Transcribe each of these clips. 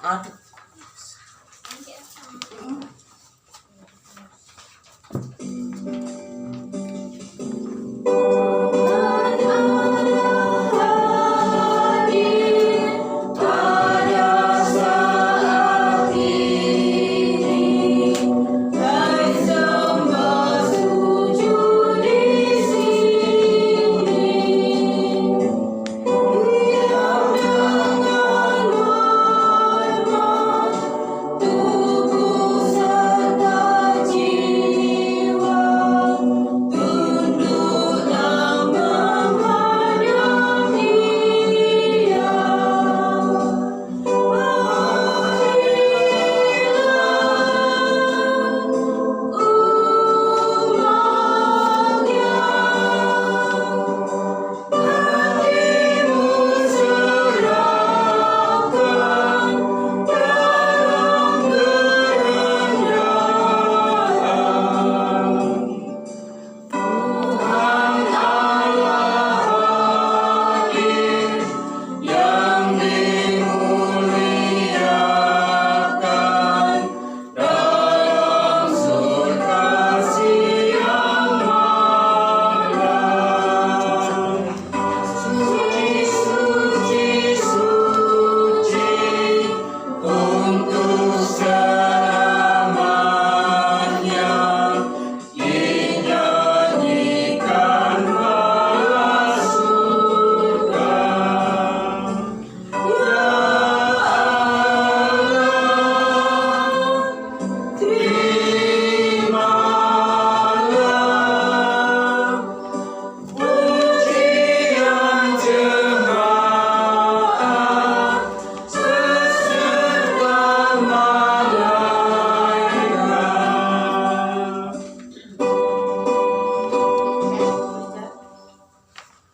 Aduh.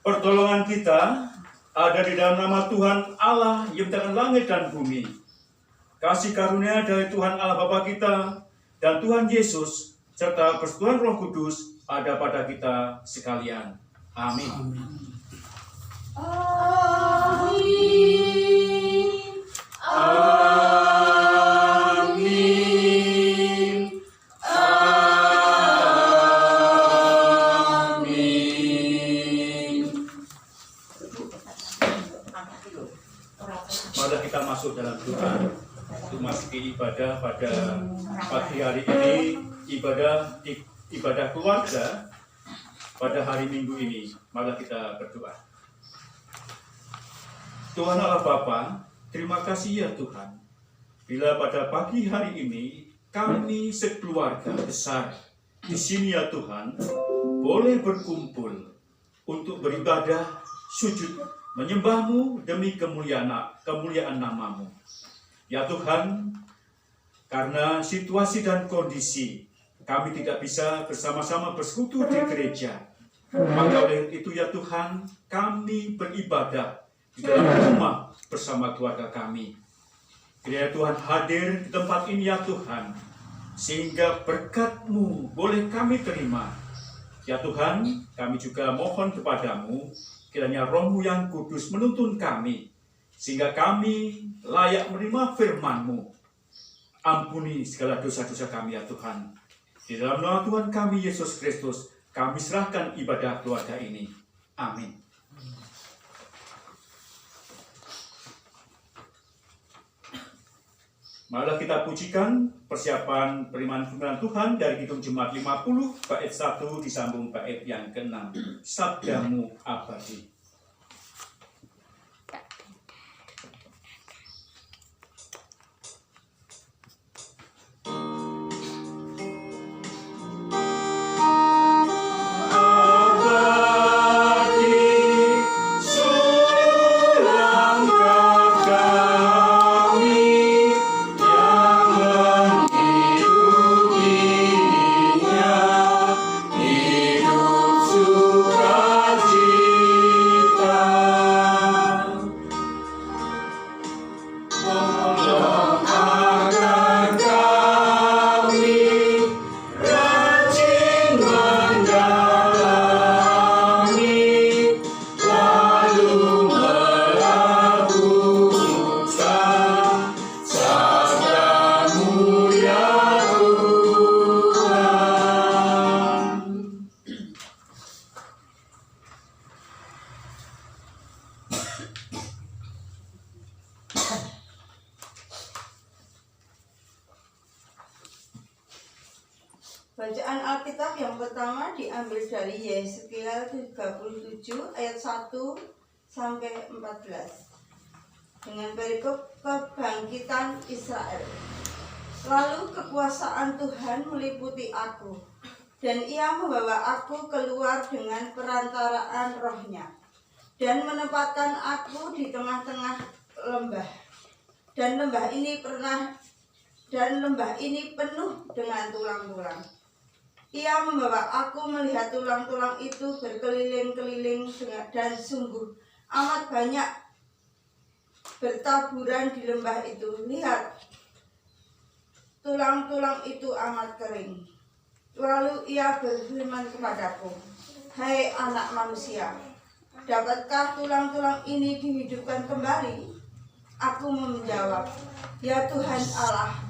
Pertolongan kita ada di dalam nama Tuhan Allah yang menciptakan langit dan bumi. Kasih karunia dari Tuhan Allah Bapa kita dan Tuhan Yesus serta persekutuan Roh Kudus ada pada kita sekalian. Amin. Mari kita masuk dalam doa untuk masuki ibadah pada pagi hari ini, ibadah keluarga pada hari Minggu ini. Mari kita berdoa. Tuhan Allah Bapa, terima kasih ya Tuhan, bila pada pagi hari ini kami sekeluarga besar di sini ya Tuhan boleh berkumpul untuk beribadah, sujud, menyembah-Mu demi kemuliaan nama-Mu. Ya Tuhan, karena situasi dan kondisi kami tidak bisa bersama-sama bersekutu di gereja, maka oleh itu ya Tuhan, kami beribadah di dalam rumah bersama keluarga kami. Kiranya Tuhan hadir di tempat ini ya Tuhan, sehingga berkat-Mu boleh kami terima. Ya Tuhan, kami juga mohon kepadamu, kiranya Roh-Mu yang kudus menuntun kami, sehingga kami layak menerima firman-Mu. Ampuni segala dosa-dosa kami ya Tuhan. Di dalam nama Tuhan kami Yesus Kristus, kami serahkan ibadah keluarga ini. Amin. Marilah kita pujikan persiapan penerimaan firman Tuhan dari Kidung Jemaat 50 bait 1 disambung bait yang ke-6. Sabdamu abadi. Hidup sukacita. Bacaan Alkitab yang pertama diambil dari Yeskiel 37 ayat 1 sampai 14 dengan perikop kebangkitan Israel. Lalu kekuasaan Tuhan meliputi aku, dan Ia membawa aku keluar dengan perantaraan Roh-Nya, dan menempatkan aku di tengah-tengah lembah. Dan lembah ini penuh dengan tulang-tulang. Ia membawa aku melihat tulang-tulang itu berkeliling-keliling dan sungguh amat banyak bertaburan di lembah itu. Lihat, tulang-tulang itu amat kering. Lalu ia berfirman kepadaku, "Hai anak manusia, dapatkah tulang-tulang ini dihidupkan kembali?" Aku menjawab, "Ya Tuhan Allah,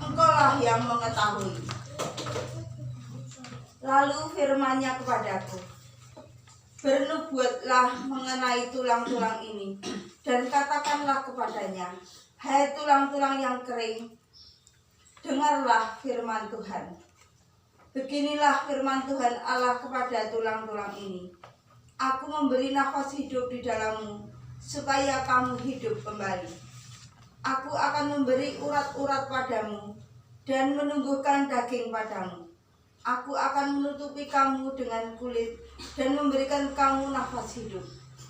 Engkaulah yang mengetahui." Lalu firman-Nya kepadaku, "Bernubuatlah mengenai tulang-tulang ini, dan katakanlah kepadanya, hai tulang-tulang yang kering, dengarlah firman Tuhan. Beginilah firman Tuhan Allah kepada tulang-tulang ini. Aku memberi nafas hidup di dalammu, supaya kamu hidup kembali. Aku akan memberi urat-urat padamu, dan menumbuhkan daging padamu. Aku akan menutupi kamu dengan kulit dan memberikan kamu nafas hidup,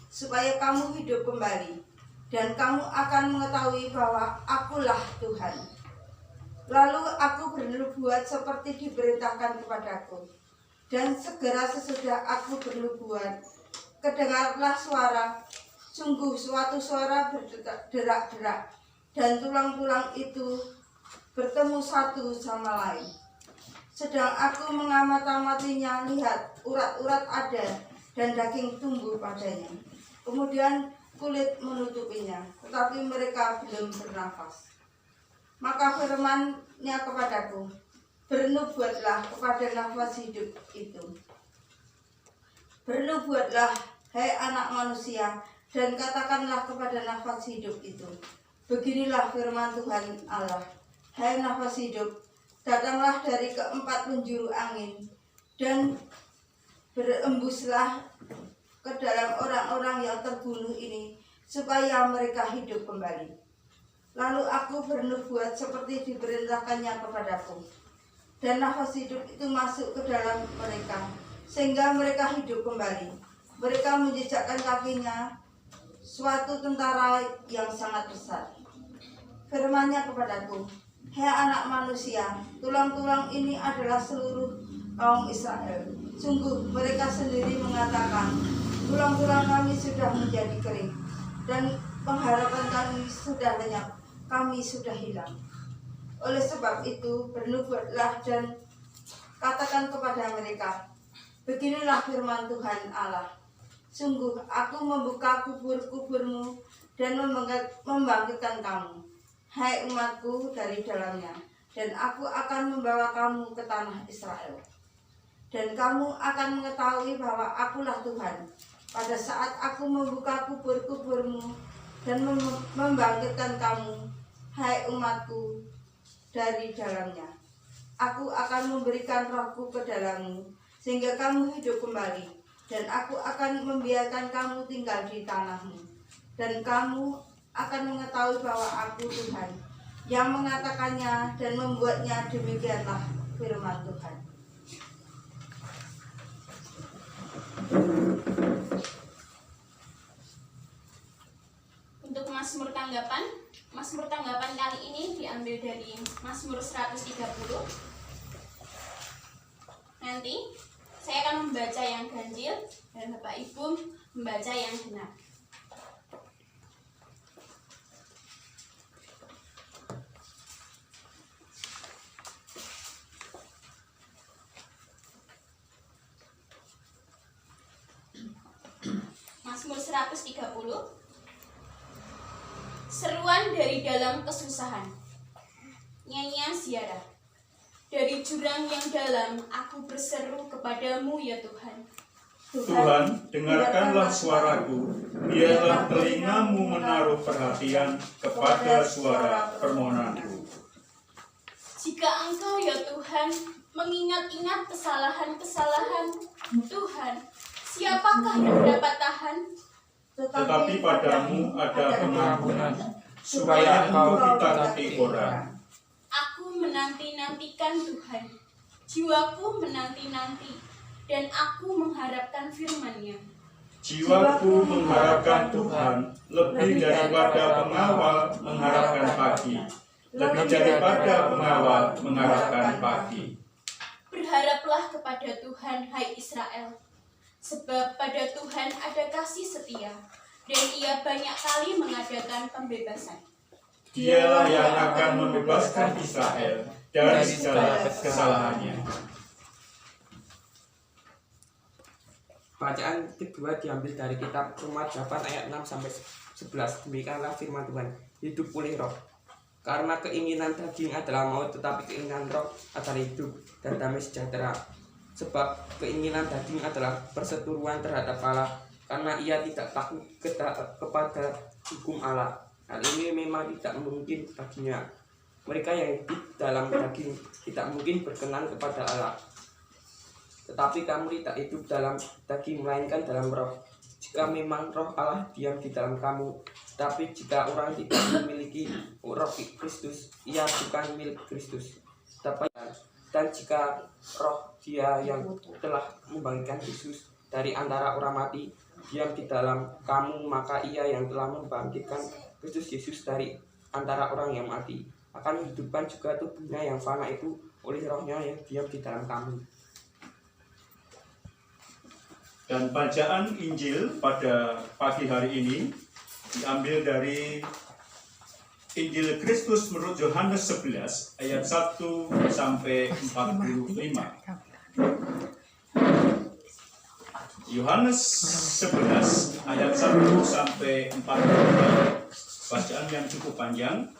supaya kamu hidup kembali, dan kamu akan mengetahui bahwa Akulah Tuhan." Lalu aku bernubuat seperti diperintahkan kepadaku, dan segera sesudah aku bernubuat, kedengarlah suara, sungguh suatu suara berderak-derak, dan tulang-tulang itu bertemu satu sama lain. Sedang aku mengamat-amatinya, lihat, urat-urat ada dan daging tumbuh padanya. Kemudian kulit menutupinya, tetapi mereka belum bernafas. Maka firman-Nya kepadaku, "Bernubuatlah kepada nafas hidup itu. Bernubuatlah, hai anak manusia, dan katakanlah kepada nafas hidup itu, beginilah firman Tuhan Allah, hai nafas hidup, datanglah dari keempat penjuru angin, dan berembuslah ke dalam orang-orang yang terbunuh ini, supaya mereka hidup kembali." Lalu aku bernubuat seperti diperintahkannya kepadaku, dan nafas hidup itu masuk ke dalam mereka, sehingga mereka hidup kembali. Mereka menjejakkan kakinya, suatu tentara yang sangat besar. Firman-Nya kepadaku, "Hai anak manusia, tulang-tulang ini adalah seluruh kaum Israel. Sungguh mereka sendiri mengatakan, tulang-tulang kami sudah menjadi kering, dan pengharapan kami sudah lenyap, kami sudah hilang. Oleh sebab itu, bernubuatlah dan katakan kepada mereka, beginilah firman Tuhan Allah. Sungguh aku membuka kubur-kuburmu dan membangkitkan kamu, hai umatku, dari dalamnya, dan aku akan membawa kamu ke tanah Israel. Dan kamu akan mengetahui bahwa Akulah Tuhan, pada saat aku membuka kubur-kuburmu dan membangkitkan kamu, hai umatku, dari dalamnya. Aku akan memberikan rohku ke dalammu, sehingga kamu hidup kembali, dan aku akan membiarkan kamu tinggal di tanahmu. Dan kamu akan mengetahui bahwa Aku Tuhan, yang mengatakannya dan membuatnya. Demikianlah firman Tuhan. Untuk Mazmur tanggapan kali ini diambil dari Mazmur 130. Nanti saya akan membaca yang ganjil dan Bapak Ibu membaca yang genap. Mazmur 130. Seruan dari dalam kesusahan. Nyanyian ziarah. Dari jurang yang dalam aku berseru kepadamu ya Tuhan. Tuhan, dengarkanlah suaraku, biarlah telingamu menaruh perhatian kepada suara permohonanku. Jika Engkau ya Tuhan mengingat-ingat kesalahan-kesalahan Tuhan, siapakah yang dapat tahan? Tetapi padamu ada pengampunan, supaya engkau ditaati orang. Aku menanti-nantikan Tuhan, jiwaku menanti-nanti, dan aku mengharapkan firman-Nya. Jiwaku mengharapkan Tuhan, lebih daripada pengawal mengharapkan pagi, lebih daripada pengawal mengharapkan pagi. Berharaplah kepada Tuhan, hai Israel, sebab pada Tuhan ada kasih setia, dan Ia banyak kali mengadakan pembebasan. Dialah yang akan membebaskan Israel dari segala kesalahannya. Bacaan kedua diambil dari kitab Roma 8 ayat 6 sampai 11. Demikianlah firman Tuhan, hidup oleh roh. Karena keinginan daging adalah maut, tetapi keinginan roh adalah hidup dan damai sejahtera. Sebab keinginan daging adalah perseteruan terhadap Allah, karena ia tidak takut kepada hukum Allah. Hal ini memang tidak mungkin baginya. Mereka yang hidup dalam daging tidak mungkin berkenan kepada Allah. Tetapi kamu tidak hidup dalam daging, melainkan dalam roh. Jika memang roh Allah diam di dalam kamu, tapi jika orang tidak memiliki roh Kristus, ia bukan milik Kristus. Dan jika roh Dia yang telah membangkitkan Yesus dari antara orang mati diam di dalam kamu, maka ia yang telah membangkitkan Kristus Yesus dari antara orang yang mati akan menghidupkan juga tubuhnya yang fana itu oleh rohnya yang diam di dalam kamu. Dan bacaan Injil pada pagi hari ini diambil dari Injil Kristus menurut Yohanes 11 ayat 1 sampai 45. Yohanes 11 ayat 1 sampai 45. Bacaan yang cukup panjang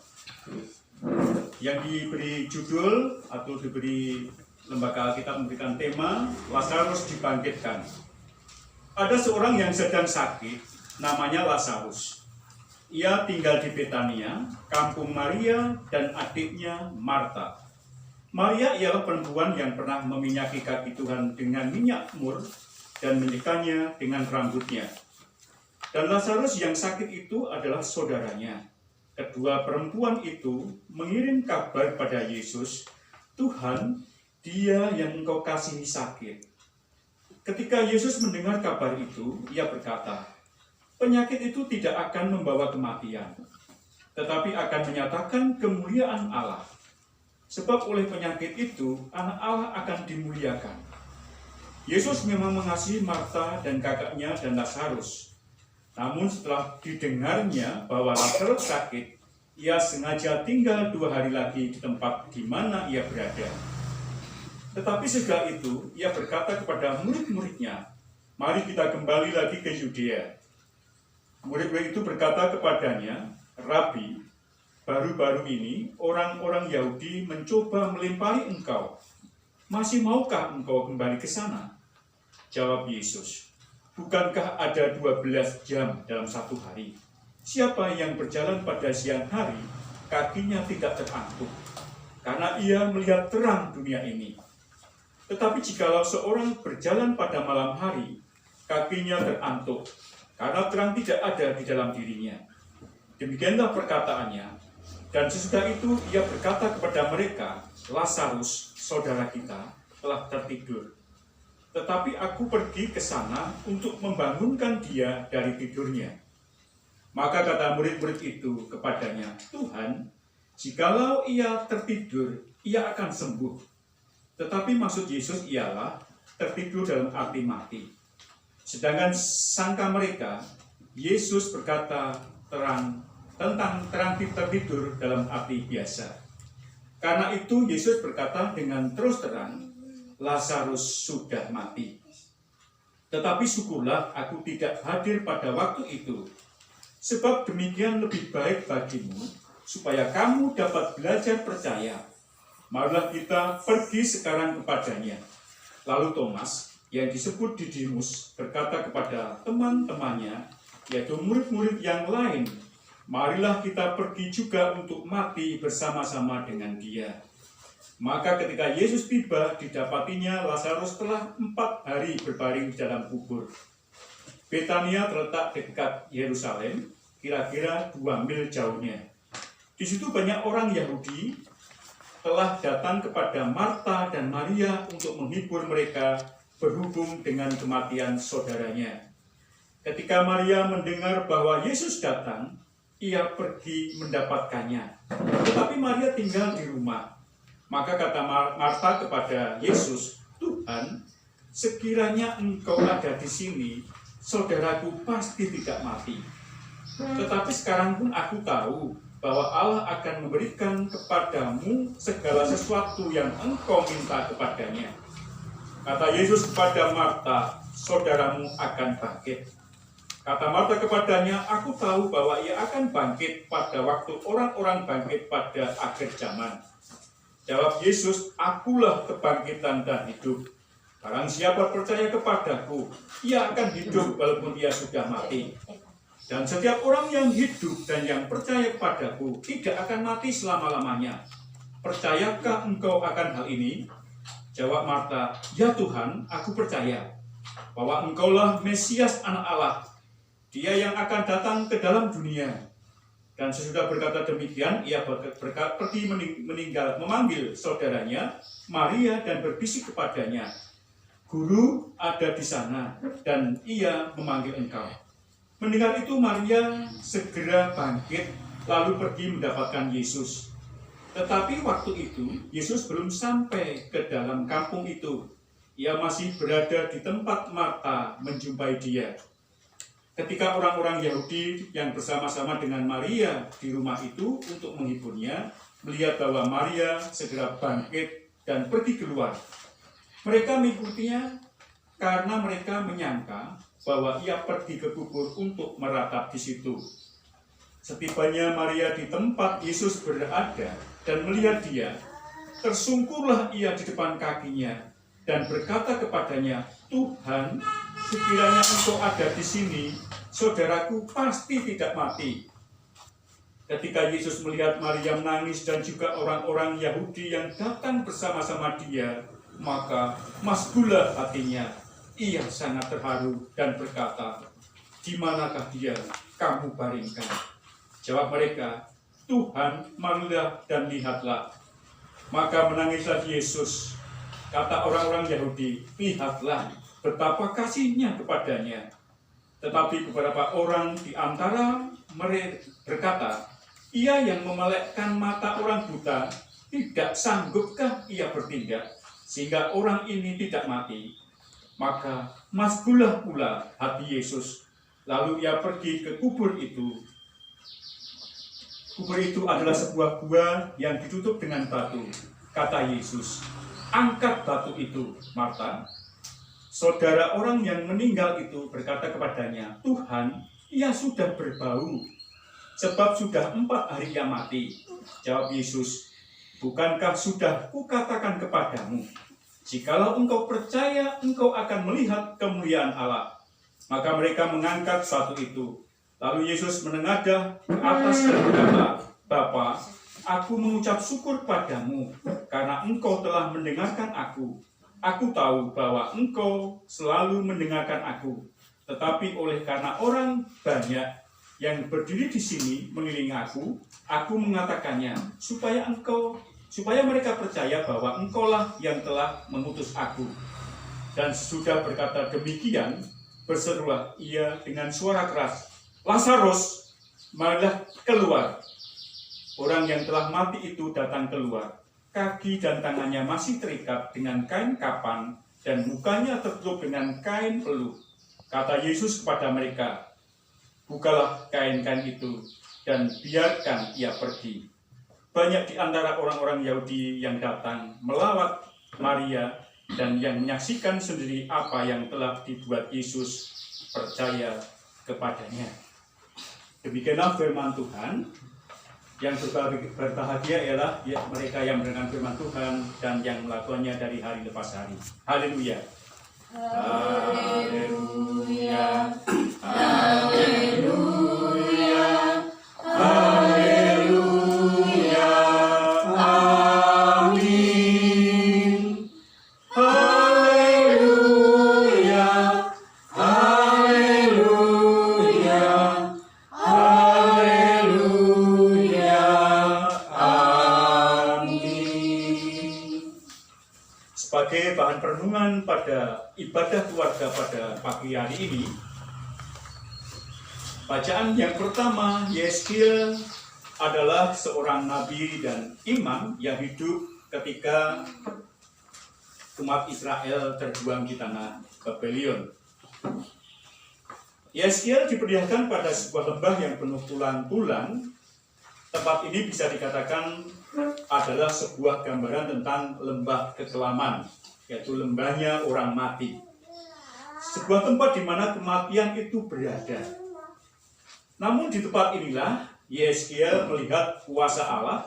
yang diberi judul atau diberi lembaga Alkitab memberikan tema Lazarus dibangkitkan. Ada seorang yang sedang sakit, namanya Lazarus. Ia tinggal di Betania, kampung Maria dan adiknya Marta. Maria ialah perempuan yang pernah meminyaki kaki Tuhan dengan minyak mur dan menyekanya dengan rambutnya. Dan Lazarus yang sakit itu adalah saudaranya. Kedua perempuan itu mengirim kabar pada Yesus, "Tuhan, dia yang engkau kasihi sakit." Ketika Yesus mendengar kabar itu, ia berkata, "Penyakit itu tidak akan membawa kematian, tetapi akan menyatakan kemuliaan Allah. Sebab oleh penyakit itu, anak Allah akan dimuliakan." Yesus memang mengasihi Marta dan kakaknya dan Lazarus. Namun setelah didengarnya bahwa Lazarus sakit, ia sengaja tinggal 2 hari lagi di tempat di mana ia berada. Tetapi setelah itu, ia berkata kepada murid-muridnya, "Mari kita kembali lagi ke Yudea." Murid-murid itu berkata kepadanya, "Rabi, baru-baru ini orang-orang Yahudi mencoba melempari engkau. Masih maukah engkau kembali ke sana?" Jawab Yesus, "Bukankah ada 12 jam dalam satu hari? Siapa yang berjalan pada siang hari, kakinya tidak terantuk, karena ia melihat terang dunia ini. Tetapi jikalau seorang berjalan pada malam hari, kakinya terantuk, karena terang tidak ada di dalam dirinya." Demikianlah perkataannya. Dan sesudah itu ia berkata kepada mereka, "Lazarus, saudara kita, telah tertidur. Tetapi aku pergi ke sana untuk membangunkan dia dari tidurnya." Maka kata murid-murid itu kepadanya, "Tuhan, jikalau ia tertidur, ia akan sembuh." Tetapi maksud Yesus ialah tertidur dalam arti mati. Sedangkan sangka mereka, Yesus berkata tentang terang tertidur dalam arti biasa. Karena itu Yesus berkata dengan terus terang, "Lazarus sudah mati. Tetapi syukurlah aku tidak hadir pada waktu itu, sebab demikian lebih baik bagimu, supaya kamu dapat belajar percaya. Marilah kita pergi sekarang kepadanya." Lalu Thomas, yang disebut Didimus berkata kepada teman-temannya, yaitu murid-murid yang lain, marilah kita pergi juga untuk mati bersama-sama dengan dia. Maka ketika Yesus tiba, didapatinya Lazarus telah 4 hari berbaring di dalam kubur. Betania terletak dekat Yerusalem, kira-kira 2 mil jauhnya. Di situ banyak orang Yahudi telah datang kepada Marta dan Maria untuk menghibur mereka berhubung dengan kematian saudaranya. Ketika Maria mendengar bahwa Yesus datang, ia pergi mendapatkannya. Tetapi Maria tinggal di rumah. Maka kata Marta kepada Yesus, "Tuhan, sekiranya Engkau ada di sini, saudaraku pasti tidak mati. Tetapi sekarang pun aku tahu bahwa Allah akan memberikan kepadamu segala sesuatu yang Engkau minta kepadanya." Kata Yesus kepada Marta, "Saudaramu akan bangkit." Kata Marta kepadanya, "Aku tahu bahwa ia akan bangkit pada waktu orang-orang bangkit pada akhir zaman." Jawab Yesus, "Akulah kebangkitan dan hidup. Barang siapa percaya kepadaku, ia akan hidup walaupun ia sudah mati. Dan setiap orang yang hidup dan yang percaya kepadaku tidak akan mati selama-lamanya. Percayakah engkau akan hal ini?" Jawab Marta, "Ya Tuhan, aku percaya bahwa Engkaulah Mesias Anak Allah, Dia yang akan datang ke dalam dunia." Dan sesudah berkata demikian, ia pergi memanggil saudaranya Maria dan berbisik kepadanya, "Guru ada di sana dan ia memanggil engkau." Mendengar itu Maria segera bangkit lalu pergi mendapatkan Yesus. Tetapi waktu itu Yesus belum sampai ke dalam kampung itu. Ia masih berada di tempat Marta menjumpai dia. Ketika orang-orang Yahudi yang bersama-sama dengan Maria di rumah itu untuk menghiburnya, melihat bahwa Maria segera bangkit dan pergi keluar, mereka mengikutinya karena mereka menyangka bahwa ia pergi ke kubur untuk meratap di situ. Setibanya Maria di tempat Yesus berada dan melihat dia, tersungkurlah ia di depan kakinya dan berkata kepadanya, "Tuhan, sekiranya Engkau ada di sini, saudaraku pasti tidak mati." Ketika Yesus melihat Maria menangis dan juga orang-orang Yahudi yang datang bersama-sama dia, maka masbulah hatinya. Ia sangat terharu dan berkata, "Di manakah dia kamu baringkan?" Jawab mereka, "Tuhan, marilah dan lihatlah." Maka menangislah Yesus. Kata orang-orang Yahudi, "Lihatlah betapa kasihnya kepadanya." Tetapi beberapa orang di antara mereka berkata, "Ia yang memelekkan mata orang buta, tidak sanggupkah ia bertindak sehingga orang ini tidak mati?" Maka masbulah pula hati Yesus. Lalu ia pergi ke kubur itu. Kubur itu adalah sebuah gua yang ditutup dengan batu. Kata Yesus, "Angkat batu itu, Marta." Saudara orang yang meninggal itu berkata kepadanya, "Tuhan, ia sudah berbau, sebab sudah 4 hari ia mati." Jawab Yesus, "Bukankah sudah kukatakan kepadamu, jikalau engkau percaya, engkau akan melihat kemuliaan Allah." Maka mereka mengangkat batu itu. Lalu Yesus menengadah ke atas dan berkata, "Bapa, aku mengucap syukur padamu, karena engkau telah mendengarkan aku. Aku tahu bahwa engkau selalu mendengarkan aku, tetapi oleh karena orang banyak yang berdiri di sini mengelilingi aku mengatakannya, supaya mereka percaya bahwa engkaulah yang telah mengutus aku." Dan sesudah berkata demikian, berserulah ia dengan suara keras, "Lazarus, marilah keluar." Orang yang telah mati itu datang keluar. Kaki dan tangannya masih terikat dengan kain kapan dan mukanya tertutup dengan kain peluh. Kata Yesus kepada mereka, "Bukalah kain-kain itu dan biarkan ia pergi." Banyak di antara orang-orang Yahudi yang datang melawat Maria dan yang menyaksikan sendiri apa yang telah dibuat Yesus percaya kepadanya. Demikianlah firman Tuhan. Yang berbahagia ialah mereka yang mendengar firman Tuhan dan yang melakukannya dari hari lepas hari. Haleluya. Haleluya, haleluya, haleluya, amin. Haleluya, haleluya, haleluya, amin. Sebagai bahan perenungan pada ibadah keluarga pada pagi hari ini, bacaan yang pertama, Yeskiel adalah seorang nabi dan imam yang hidup ketika umat Israel terbuang di tanah Babelion. Yeskiel diperlihatkan pada sebuah lembah yang penuh tulang-tulang. Tempat ini bisa dikatakan adalah sebuah gambaran tentang lembah kekelaman, yaitu lembahnya orang mati. Sebuah tempat di mana kematian itu berada. Namun di tempat inilah Yeskiel melihat kuasa Allah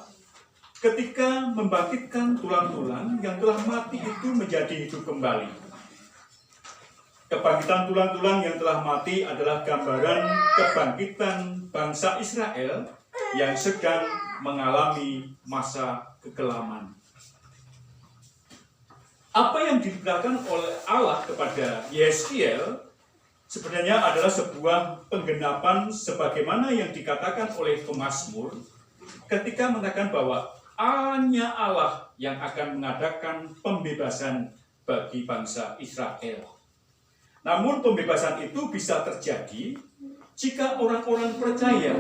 ketika membangkitkan tulang-tulang yang telah mati itu menjadi hidup kembali. Kebangkitan tulang-tulang yang telah mati adalah gambaran kebangkitan bangsa Israel yang sedang mengalami masa kekelaman. Apa yang diberikan oleh Allah kepada Yeskiel sebenarnya adalah sebuah penggenapan sebagaimana yang dikatakan oleh pemazmur ketika mengatakan bahwa hanya Allah yang akan mengadakan pembebasan bagi bangsa Israel. Namun pembebasan itu bisa terjadi jika orang-orang percaya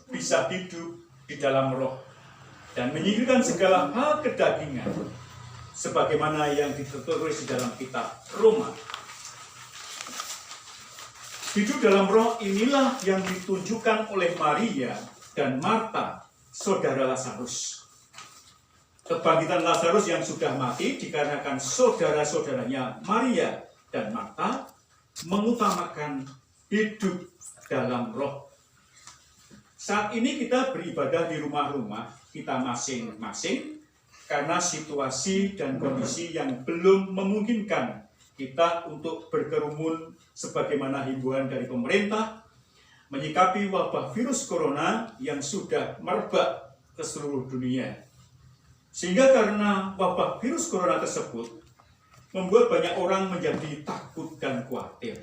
bisa hidup di dalam roh dan menyingkirkan segala hal kedagingan sebagaimana yang ditulis di dalam kitab Roma. Hidup dalam roh inilah yang ditunjukkan oleh Maria dan Marta, saudara Lazarus. Kebangkitan Lazarus yang sudah mati dikarenakan saudara-saudaranya Maria dan Marta mengutamakan hidup dalam roh. Saat ini kita beribadah di rumah-rumah kita masing-masing karena situasi dan kondisi yang belum memungkinkan kita untuk berkerumun sebagaimana himbauan dari pemerintah menyikapi wabah virus corona yang sudah merebak ke seluruh dunia. Sehingga karena wabah virus corona tersebut membuat banyak orang menjadi takut dan khawatir.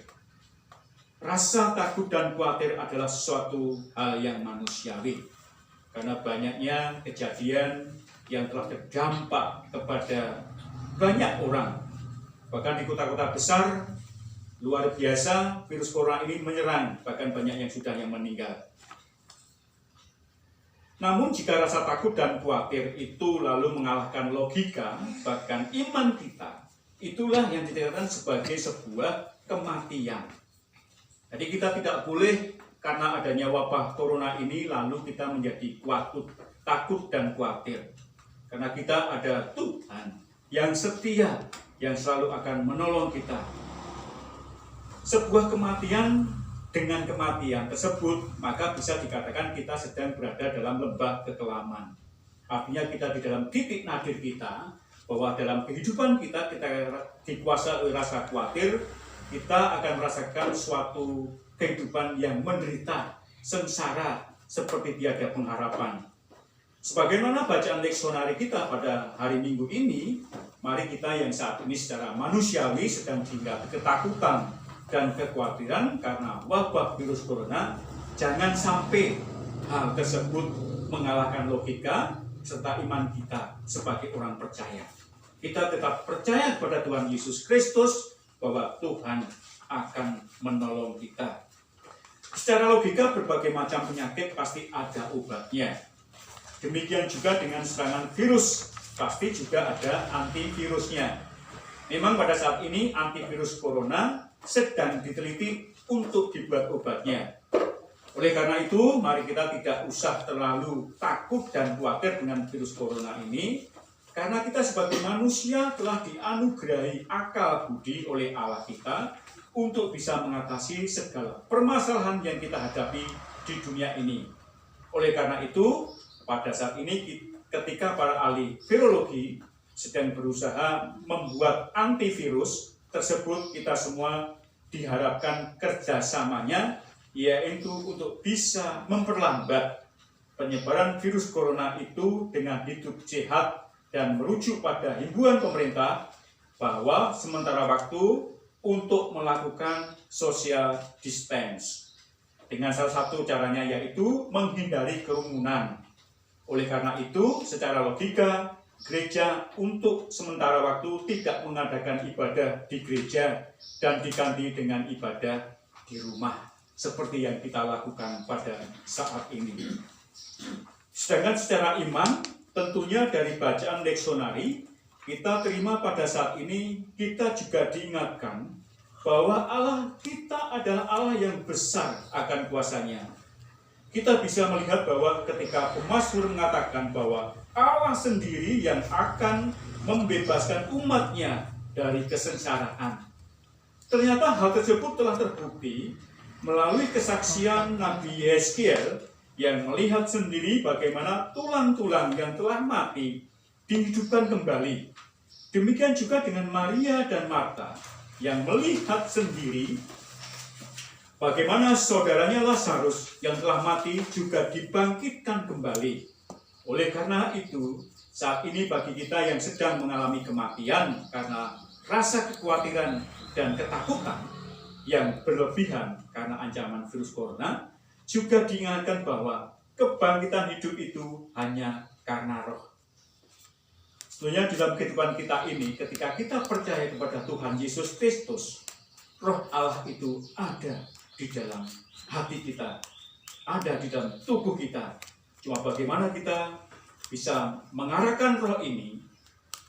Rasa takut dan khawatir adalah suatu hal yang manusiawi karena banyaknya kejadian yang telah berdampak kepada banyak orang. Bahkan di kota-kota besar luar biasa virus corona ini menyerang, bahkan banyak yang sudah yang meninggal. Namun jika rasa takut dan khawatir itu lalu mengalahkan logika, bahkan iman kita, itulah yang dikatakan sebagai sebuah kematian. Jadi kita tidak boleh karena adanya wabah corona ini lalu kita menjadi takut dan khawatir. Karena kita ada Tuhan yang setia, yang selalu akan menolong kita. Sebuah kematian dengan kematian tersebut, maka bisa dikatakan kita sedang berada dalam lembah kekelaman. Artinya kita di dalam titik nadir kita, bahwa dalam kehidupan kita dikuasai oleh rasa khawatir, kita akan merasakan suatu kehidupan yang menderita, sengsara, seperti tiada pengharapan. Sebagaimana bacaan leksionari kita pada hari Minggu ini, mari kita yang saat ini secara manusiawi sedang tinggal ketakutan dan kekhawatiran karena wabah virus corona, jangan sampai hal tersebut mengalahkan logika serta iman kita sebagai orang percaya. Kita tetap percaya kepada Tuhan Yesus Kristus bahwa Tuhan akan menolong kita. Secara logika berbagai macam penyakit pasti ada obatnya. Demikian juga dengan serangan virus, pasti juga ada antivirusnya. Memang pada saat ini antivirus corona sedang diteliti untuk dibuat obatnya. Oleh karena itu, mari kita tidak usah terlalu takut dan khawatir dengan virus corona ini, karena kita sebagai manusia telah dianugerahi akal budi oleh Allah kita untuk bisa mengatasi segala permasalahan yang kita hadapi di dunia ini. Oleh karena itu, pada saat ini ketika para ahli virologi sedang berusaha membuat antivirus tersebut kita semua diharapkan kerjasamanya, yaitu untuk bisa memperlambat penyebaran virus corona itu dengan hidup sehat dan merujuk pada himbauan pemerintah bahwa sementara waktu untuk melakukan social distance. Dengan salah satu caranya yaitu menghindari kerumunan. Oleh karena itu, secara logika, gereja untuk sementara waktu tidak mengadakan ibadah di gereja dan diganti dengan ibadah di rumah seperti yang kita lakukan pada saat ini. Sedangkan secara iman, tentunya dari bacaan leksionari kita terima pada saat ini, kita juga diingatkan bahwa Allah kita adalah Allah yang besar akan kuasanya. Kita bisa melihat bahwa ketika pemazmur mengatakan bahwa Allah sendiri yang akan membebaskan umatnya dari kesengsaraan. Ternyata hal tersebut telah terbukti melalui kesaksian Nabi Yeskiel yang melihat sendiri bagaimana tulang-tulang yang telah mati dihidupkan kembali. Demikian juga dengan Maria dan Marta yang melihat sendiri bagaimana saudaranya Lazarus yang telah mati juga dibangkitkan kembali. Oleh karena itu, saat ini bagi kita yang sedang mengalami kematian karena rasa kekhawatiran dan ketakutan yang berlebihan karena ancaman virus corona, juga diingatkan bahwa kebangkitan hidup itu hanya karena Roh. Sebenarnya dalam kehidupan kita ini, ketika kita percaya kepada Tuhan Yesus Kristus, Roh Allah itu ada di dalam hati kita, ada di dalam tubuh kita. Cuma bagaimana kita bisa mengarahkan roh ini,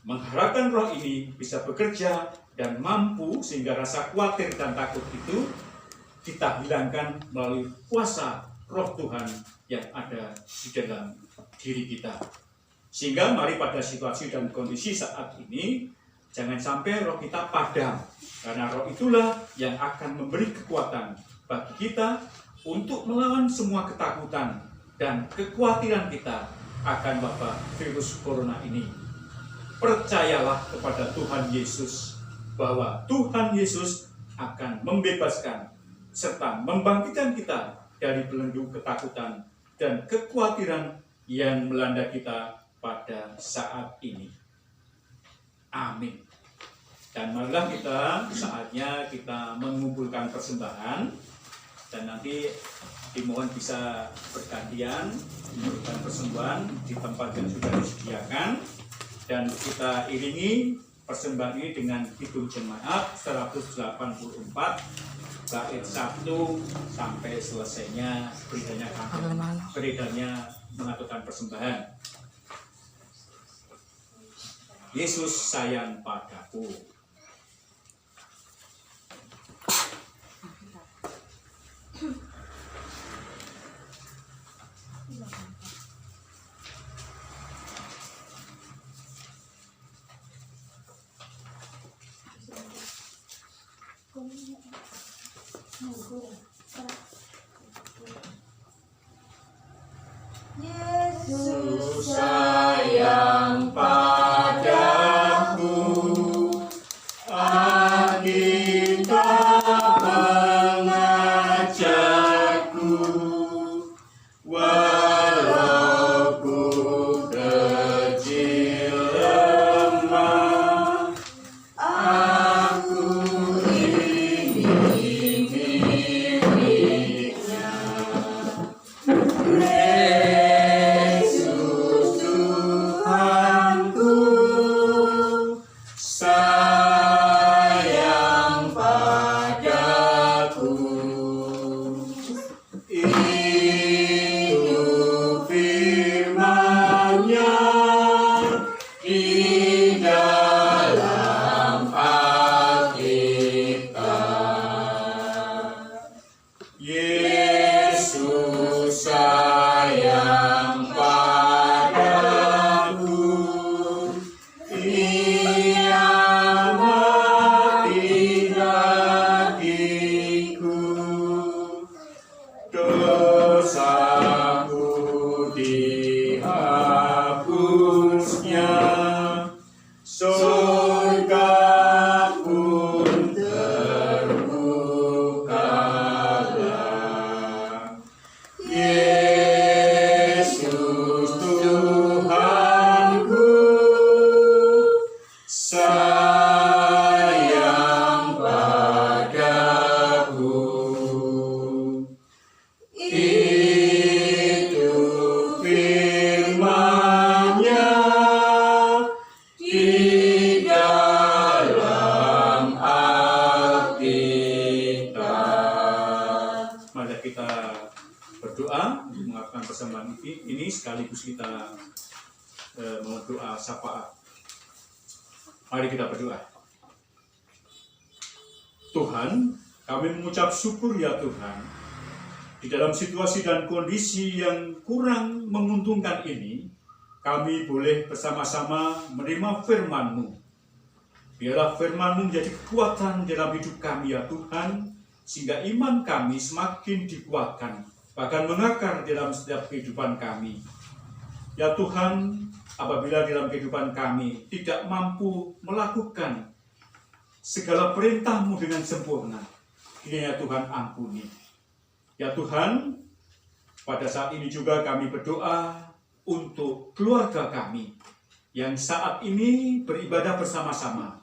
mengharapkan roh ini bisa bekerja dan mampu sehingga rasa khawatir dan takut itu kita hilangkan melalui kuasa roh Tuhan yang ada di dalam diri kita. Sehingga mari pada situasi dan kondisi saat ini, jangan sampai roh kita padam, karena roh itulah yang akan memberi kekuatan bagi kita untuk melawan semua ketakutan dan kekhawatiran kita akan wabah virus corona ini. Percayalah kepada Tuhan Yesus bahwa Tuhan Yesus akan membebaskan serta membangkitkan kita dari belenggu ketakutan dan kekhawatiran yang melanda kita pada saat ini. Amin. Dan marilah kita saatnya kita mengumpulkan persembahan, dan nanti dimohon bisa bergantian memberikan persembahan di tempat yang sudah disediakan, dan kita iringi persembahan ini dengan Kidung Jemaat 184 bait 1 sampai selesainya beredarnya mengatakan persembahan. Yesus sayang padaku. Yesus sayang padaku, Alkitab mengajarku, walau ku kecil lemah, aku ingin miliknya. Yesus Yesus Tuhanku, sayang padaku. Itu firman-Nya di dalam Alkitab. Mari kita berdoa untuk mengatakan persembahan ini sekaligus kita berdoa syafaat. Mari kita berdoa. Tuhan, kami mengucap syukur ya Tuhan, di dalam situasi dan kondisi yang kurang menguntungkan ini, kami boleh bersama-sama menerima firman-Mu. Biarlah firman-Mu menjadi kekuatan dalam hidup kami ya Tuhan, sehingga iman kami semakin dikuatkan, bahkan mengakar dalam setiap kehidupan kami. Ya Tuhan, apabila dalam kehidupan kami tidak mampu melakukan segala perintah-Mu dengan sempurna, kiranya Tuhan ampuni. Ya Tuhan, pada saat ini juga kami berdoa untuk keluarga kami yang saat ini beribadah bersama-sama.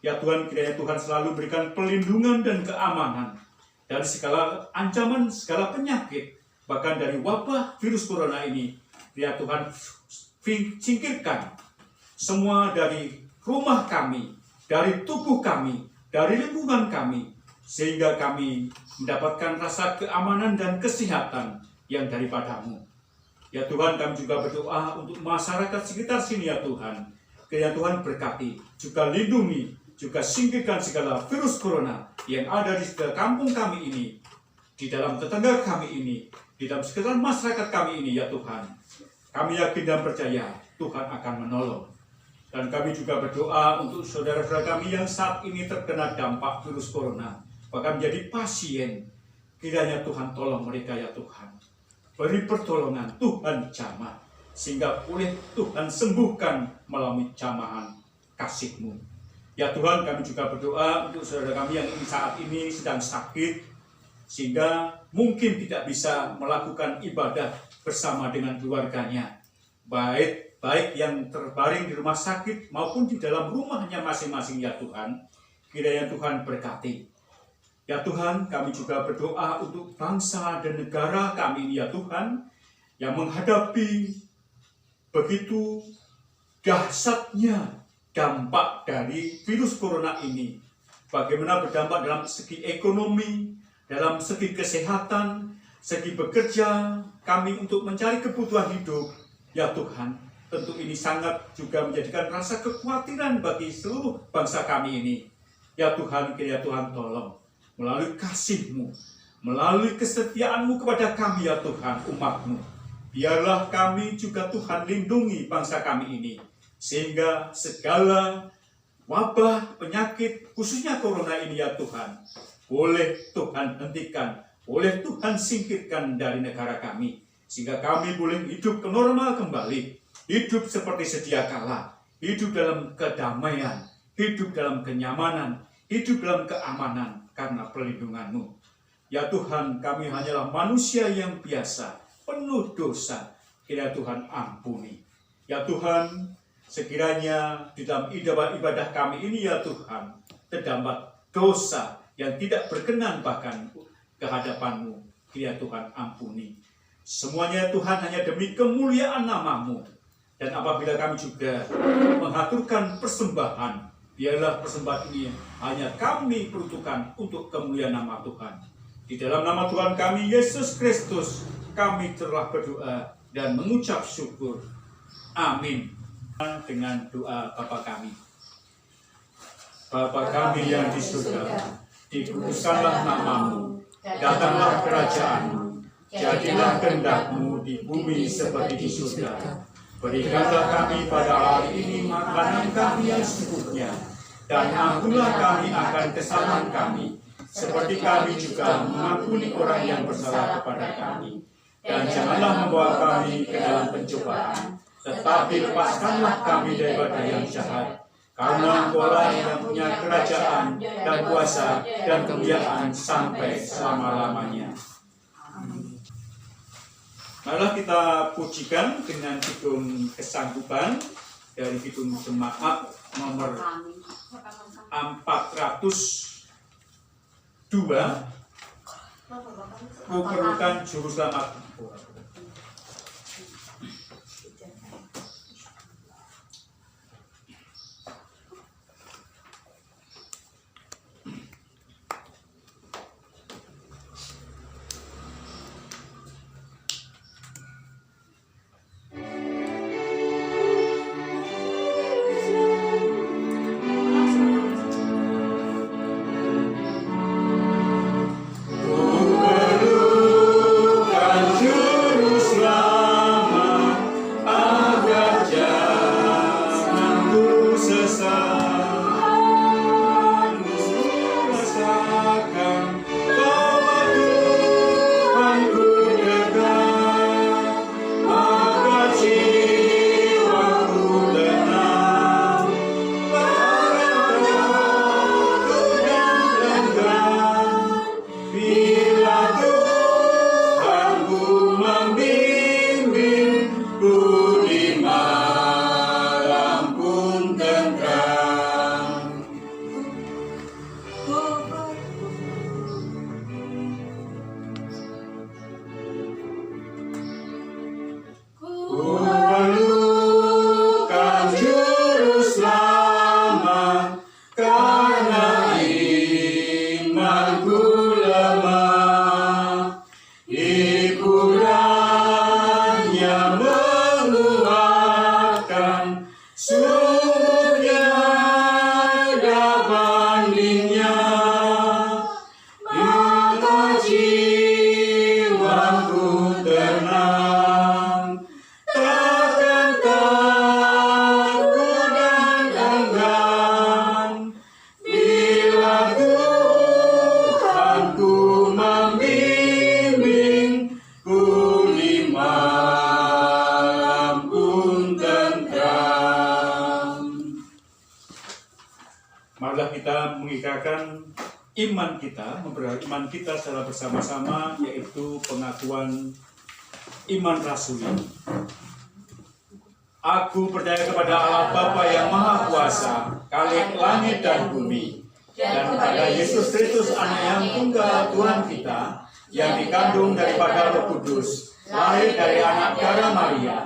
Ya Tuhan, kiranya Tuhan selalu berikan perlindungan dan keamanan dari segala ancaman, segala penyakit, bahkan dari wabah virus corona ini. Ya Tuhan, singkirkan semua dari rumah kami, dari tubuh kami, dari lingkungan kami, sehingga kami mendapatkan rasa keamanan dan kesehatan yang daripada-Mu. Ya Tuhan, kami juga berdoa untuk masyarakat sekitar sini ya Tuhan. Kiranya Tuhan berkati, juga lindungi, juga singkirkan segala virus corona yang ada di sekitar kampung kami ini, di dalam tetangga kami ini, di dalam sekitar masyarakat kami ini ya Tuhan. Kami yakin dan percaya Tuhan akan menolong. Dan kami juga berdoa untuk saudara-saudara kami yang saat ini terkena dampak virus corona, bahkan menjadi pasien. Kiranya Tuhan tolong mereka ya Tuhan. Beri pertolongan, Tuhan jamah, sehingga boleh Tuhan sembuhkan melalui jamahan kasih-Mu. Ya Tuhan, kami juga berdoa untuk saudara kami yang saat ini sedang sakit, sehingga mungkin tidak bisa melakukan ibadah bersama dengan keluarganya, baik yang terbaring di rumah sakit maupun di dalam rumahnya masing-masing ya Tuhan. Kiranya Tuhan berkati. Ya Tuhan, kami juga berdoa untuk bangsa dan negara kami ini ya Tuhan, yang menghadapi begitu dahsyatnya dampak dari virus corona ini. Bagaimana berdampak dalam segi ekonomi, dalam segi kesehatan, segi bekerja, kami untuk mencari kebutuhan hidup. Ya Tuhan, tentu ini sangat juga menjadikan rasa kekhawatiran bagi seluruh bangsa kami ini. Ya Tuhan, kiranya Tuhan tolong, melalui kasih-Mu, melalui kesetiaan-Mu kepada kami ya Tuhan, umat-Mu. Biarlah kami juga Tuhan lindungi bangsa kami ini, sehingga segala wabah, penyakit, khususnya corona ini ya Tuhan, boleh Tuhan hentikan, boleh Tuhan singkirkan dari negara kami, sehingga kami boleh hidup ke normal kembali, hidup seperti sedia kala, hidup dalam kedamaian, hidup dalam kenyamanan, hidup dalam keamanan karena perlindungan-Mu. Ya Tuhan, kami hanyalah manusia yang biasa, penuh dosa, kiranya Tuhan ampuni. Ya Tuhan, sekiranya di dalam ibadah kami ini ya Tuhan, terdapat dosa yang tidak berkenan bahkan ke hadapan-Mu, kiranya Tuhan ampuni. Semuanya Tuhan hanya demi kemuliaan nama-Mu. Dan apabila kami juga mengaturkan persembahan, biarlah persembahan ini hanya kami peruntukkan untuk kemuliaan nama Tuhan. Di dalam nama Tuhan kami, Yesus Kristus, kami telah berdoa dan mengucap syukur. Amin. Dengan doa Bapa kami. Bapa kami yang di surga, dikuduskanlah nama-Mu, datanglah kerajaan-Mu, jadilah kehendak-Mu di bumi seperti di surga. Berikanlah kami pada hari ini makanan kami yang secukupnya, dan ampunilah kami akan kesalahan kami, seperti kami juga mengampuni orang yang bersalah kepada kami. Dan janganlah membawa kami ke dalam pencobaan, tetapi lepaskanlah kami daripada yang jahat. Karena Engkau-lah yang punya kerajaan dan kuasa dan kemuliaan sampai selama-lamanya. Amin. Marilah kita pujikan dengan kidung kesanggupan dari kidung jemaat nomor 402, Ku perlukan juru selamat. Marilah kita mengikatkan iman kita, memperhatikan iman kita secara bersama-sama, yaitu pengakuan iman rasuli. Aku percaya kepada Allah Bapa yang Maha Kuasa, Khalik langit dan bumi, dan kepada Yesus Kristus Anak yang tunggal Tuhan kita, yang dikandung daripada Roh Kudus, lahir dari anak darah Maria,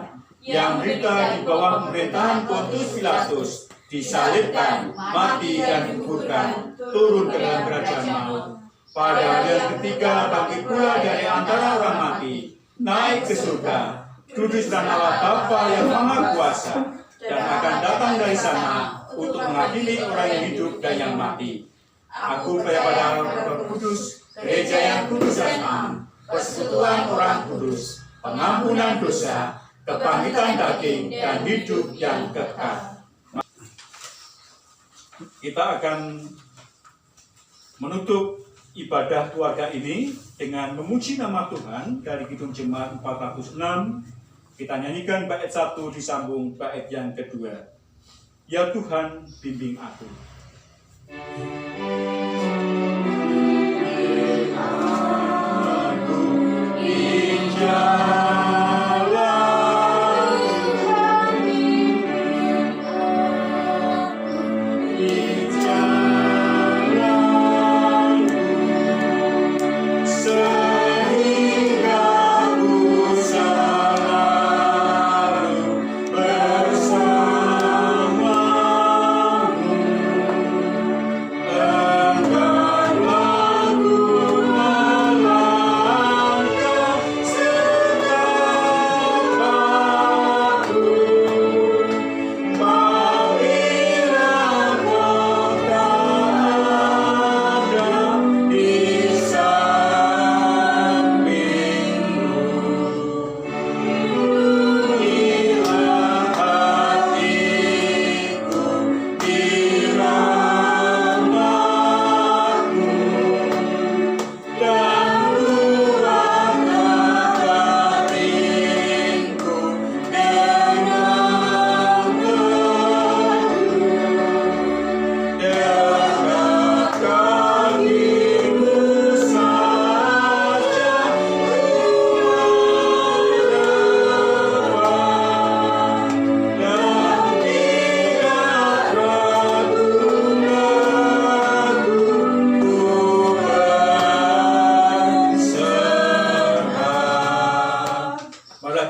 yang menderita di bawah pemerintahan Pontius Pilatus, disalibkan, mati dan dikuburkan, turun ke dalam kerajaan maut. Pada hari yang ketiga bangkit pula dari antara orang mati, naik ke surga, duduk di Allah Bapa yang Maha Kuasa, dan akan datang dari sana untuk mengadili orang yang hidup dan yang mati. Aku percaya pada Roh Kudus, gereja yang kudus dan am, persekutuan orang kudus, pengampunan dosa, kebangkitan daging, dan hidup yang kekal. Kita akan menutup ibadah keluarga ini dengan memuji nama Tuhan dari kidung jemaat 406. Kita nyanyikan bait 1 disambung bait yang kedua. Ya Tuhan, bimbing aku.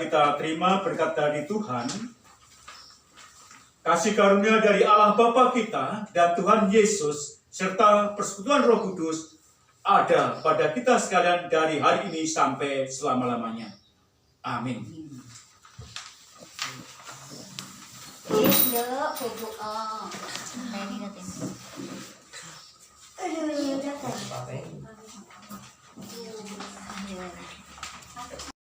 kita terima berkat dari Tuhan, kasih karunia dari Allah Bapa kita dan Tuhan Yesus, serta persekutuan Roh Kudus ada pada kita sekalian dari hari ini sampai selama-lamanya. Amin. Dek, bubuk ini nanti. Apa ya?